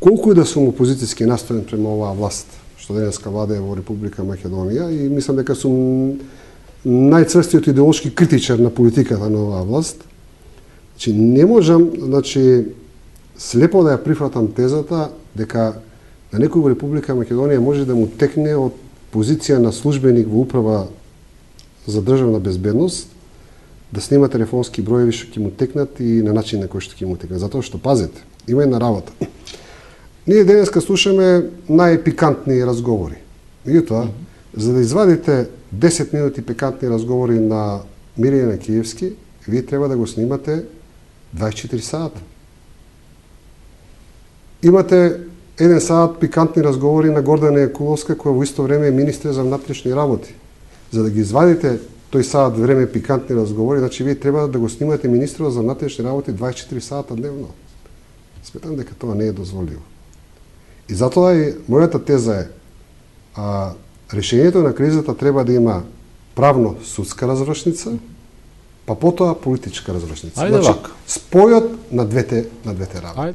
колку и да сум опозицијски настроен према оваа власт, што денеска владее во Република Македонија, и мислам дека сум најцрстиот идеолошки критичар на политиката на оваа власт, значи не можам, слепо да ја прифатам тезата дека на некој во Република Македонија може да му текне од позиција на службеник во управа за државна безбедност да снима телефонски броеви што ќе му текнат и на начин на кој што ќе му текнат. Затоа што, пазете, има една работа. Ние денеска слушаме најпикантни разговори. Меѓутоа, за да извадите 10 минути пикантни разговори на Мирјана Киевски, вие треба да го снимате 24 сата. Имате 1 сат пикантни разговори на Гордана Јакуловска, која во исто време е министер за внатрешни работи. За да ги извадите тој сат време пикантни разговори, значи вие треба да го снимате министерот за внатрешни работи 24 сата дневно. Сметам дека тоа не е дозволиво. И затоа и мојата теза е, решењето на кризата треба да има правно-судска разрешница, па потоа политичка разрешница. Значи, спојот на двете работи.